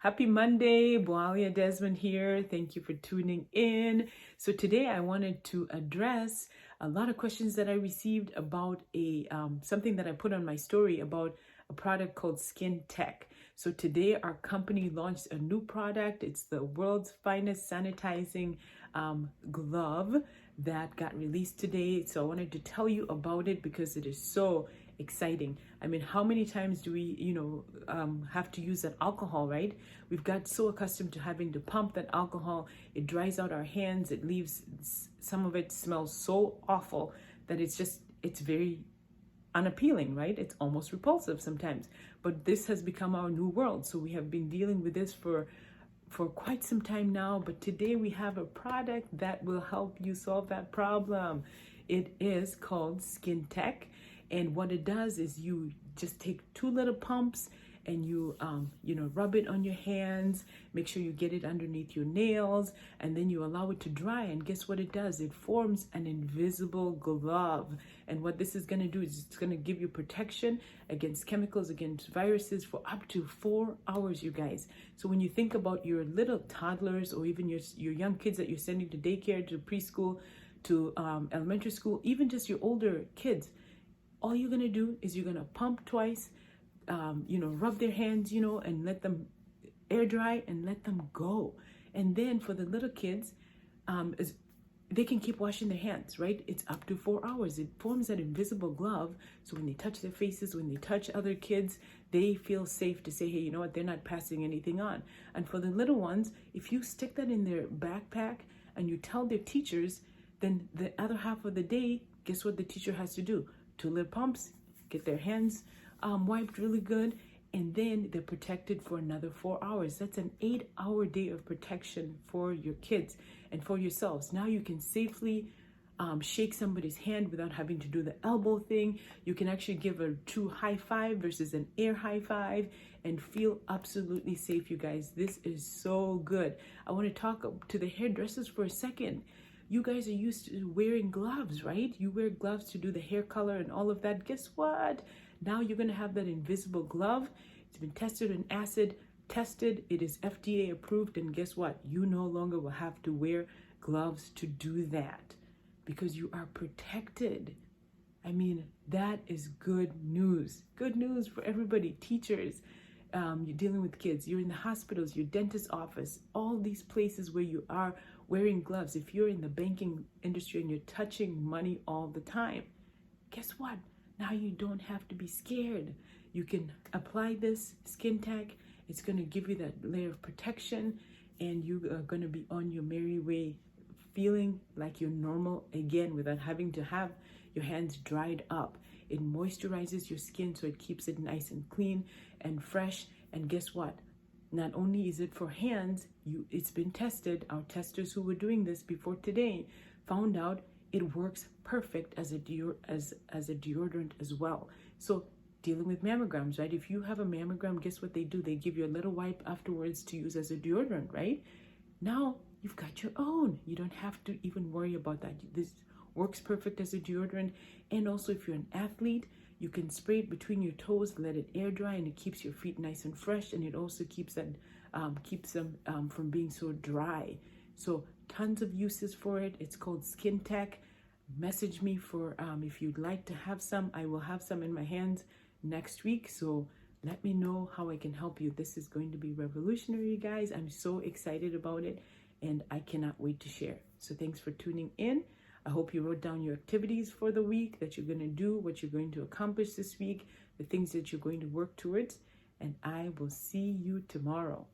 Happy Monday, Boalia Desmond here. Thank you for tuning in. So today I wanted to address a lot of questions that I received about something that I put on my story about a product called SkinTech. So today our company launched a new product. It's the world's finest sanitizing glove that got released today. So I wanted to tell you about it because it is so exciting. I mean, how many times do we, have to use that alcohol, right? We've got so accustomed to having to pump that alcohol. It dries out our hands. It leaves, some of it smells so awful that it's very unappealing, right? It's almost repulsive sometimes. But this has become our new world. So we have been dealing with this for quite some time now, but today we have a product that will help you solve that problem. It is called SkinTech, and what it does is you just take 2 little pumps and you rub it on your hands, make sure you get it underneath your nails, and then you allow it to dry. And guess what it does? It forms an invisible glove. And what this is going to do is it's going to give you protection against chemicals, against viruses for up to 4 hours, you guys. So when you think about your little toddlers or even your young kids that you're sending to daycare, to preschool, to elementary school, even just your older kids, all you're going to do is you're going to pump twice, rub their hands, and let them air dry and let them go. And then for the little kids, they can keep washing their hands, right? It's up to 4 hours. It forms that invisible glove. So when they touch their faces, when they touch other kids, they feel safe to say, hey, you know what? They're not passing anything on. And for the little ones, if you stick that in their backpack and you tell their teachers, then the other half of the day, guess what the teacher has to do? 2 little pumps, get their hands wiped really good, and then they're protected for another 4 hours. That's an 8-hour day of protection for your kids and for yourselves. Now you can safely shake somebody's hand without having to do the elbow thing. You can actually give a true high five versus an air high five and feel absolutely safe, you guys. This is so good. I want to talk to the hairdressers for a second. You guys are used to wearing gloves, right? You wear gloves to do the hair color and all of that. Guess what? Now you're going to have that invisible glove. It's been tested in acid, tested. It is FDA approved. And guess what? You no longer will have to wear gloves to do that because you are protected. I mean, that is good news. Good news for everybody. Teachers, you're dealing with kids, you're in the hospitals, your dentist office, all these places where you are wearing gloves. If you're in the banking industry and you're touching money all the time, guess what? Now you don't have to be scared. You can apply this SkinTech. It's going to give you that layer of protection, and you are going to be on your merry way, feeling like you're normal again without having to have your hands dried up. It moisturizes your skin so it keeps it nice and clean and fresh. And guess what? Not only is it for hands, it's been tested. Our testers who were doing this before today found out it works perfect as a deodorant as well. So dealing with mammograms, right? If you have a mammogram, guess what they do? They give you a little wipe afterwards to use as a deodorant, right? Now you've got your own. You don't have to even worry about that. This works perfect as a deodorant. And also if you're an athlete, you can spray it between your toes, let it air dry, and it keeps your feet nice and fresh. And it also keeps them from being so dry. So tons of uses for it. It's called SkinTech. Message me for if you'd like to have some. I will have some in my hands next week. So let me know how I can help you. This is going to be revolutionary, guys. I'm so excited about it, and I cannot wait to share. So thanks for tuning in. I hope you wrote down your activities for the week that you're going to do, what you're going to accomplish this week, the things that you're going to work towards, and I will see you tomorrow.